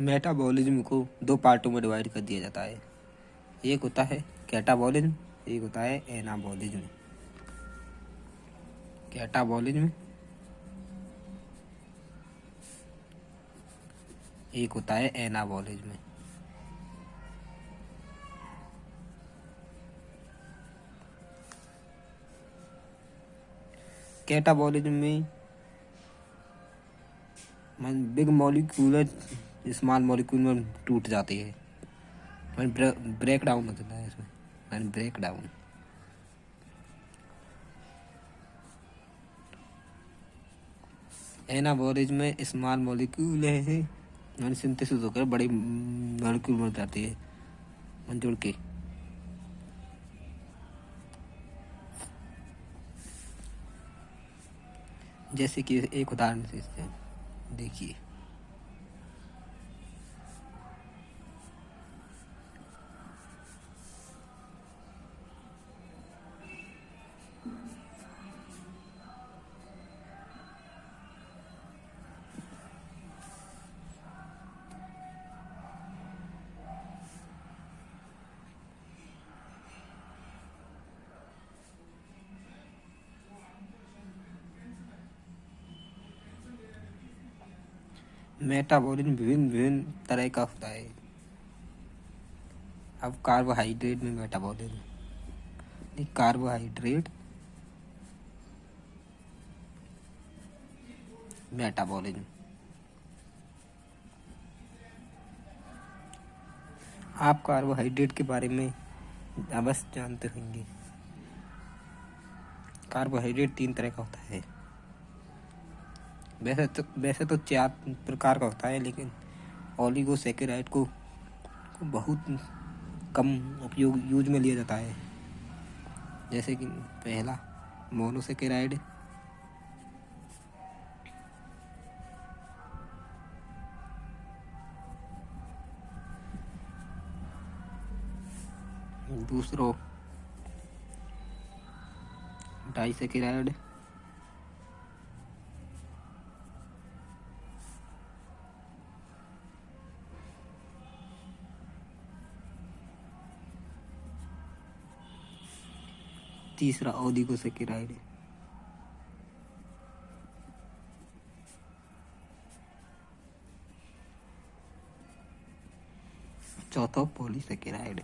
Metabolism को दो पार्टों में डिवाइड कर दिया जाता है। एक होता है कैटाबॉलिज्म, एक होता है एनाबॉलिज्म। कैटाबॉलिज्म, एक होता है एनाबॉलिज्म। कैटाबॉलिज्म में बिग मॉलिक्यूल स्मॉल मॉलिक्यूल में टूट जाती है, ब्रेक डाउन होता है इसमें, ब्रेक डाउन। एनाबॉलिज्म में स्मॉल मॉलिक्यूल है सिंथेसिस होकर बड़ी मॉलिक्यूल बन जाती है जुड़ के। जैसे कि एक उदाहरण से देखिए, मेटाबॉलिज्म विभिन्न विभिन्न तरह का होता है। अब कार्बोहाइड्रेट में मेटाबॉलिज्म, कार्बोहाइड्रेट मेटाबॉलिज्म। आप कार्बोहाइड्रेट के बारे में अवश्य जानते होंगे। कार्बोहाइड्रेट 3 तरह का होता है। वैसे तो 4 प्रकार का होता है, लेकिन ओलिगोसैकेराइड को बहुत कम यूज में लिया जाता है। जैसे कि पहला मोनोसैकेराइड, दूसरो डाइसैकेराइड, तीसरा ओलिगोसैकेराइड, चौथा पॉलीसैकेराइड।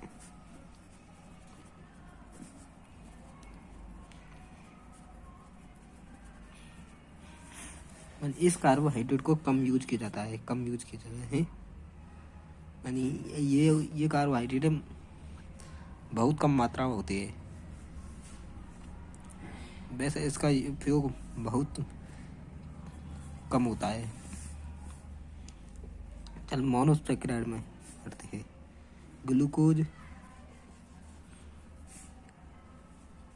इस कार्बोहाइड्रेट को कम यूज किया जाता है, यानी ये कार्बोहाइड्रेट बहुत कम मात्रा में होती है। वैसे इसका उपयोग बहुत कम होता है। चल मोनोसैकेराइड में करते हैं। ग्लूकोज,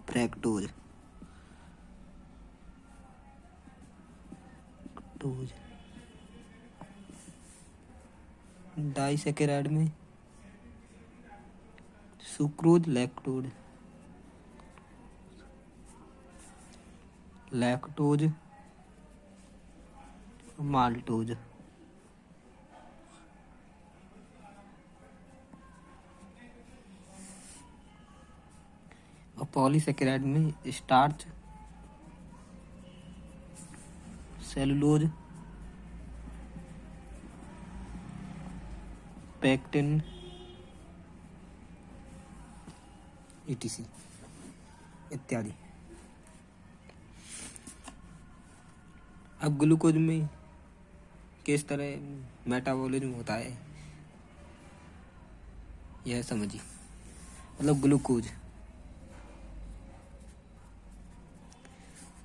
फ्रैक्टोज, डाइसैकेराइड में सुक्रोज, लैक्टोज, माल्टोज। और पॉलीसैकेराइड में स्टार्च, सेलुलोज, पेक्टिन, etc इत्यादि। अब ग्लूकोज में किस तरह मेटाबॉलिज्म होता है यह समझिए। मतलब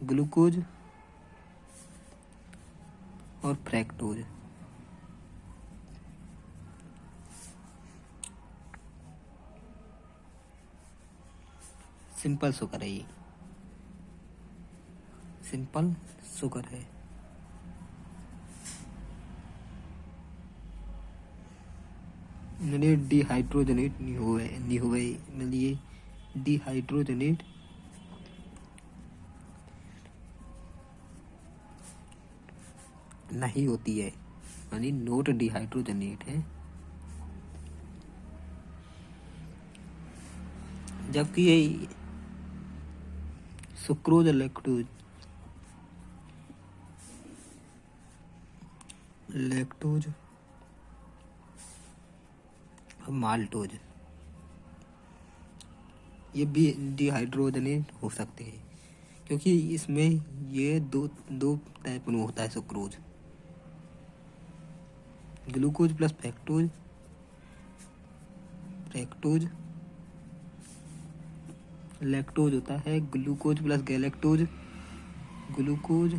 ग्लूकोज और फ्रैक्टोज, सिंपल शुगर है। ये सिंपल शुगर है। डिहाइड्रोजनेट नहीं हुए मिलिए डिहाइड्रोजनेट नहीं होती है। यानी नोट डिहाइड्रोजनेट है, जबकि ये सुक्रोज, लैक्टोज और माल्टोज ये भी डिहाइड्रोजनेट हो सकते हैं, क्योंकि इसमें ये दो टाइप में होता है sucrose. Glucose plus fructose, lactose होता है glucose plus galactose, glucose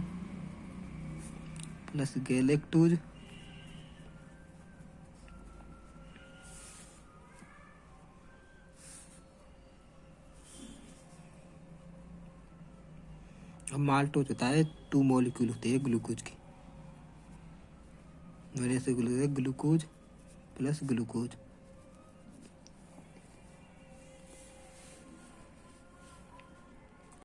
plus galactose, और माल्टोज होता है 2 मॉलिक्यूल होते हैं ग्लूकोज के, वजह से ग्लूकोज प्लस ग्लूकोज।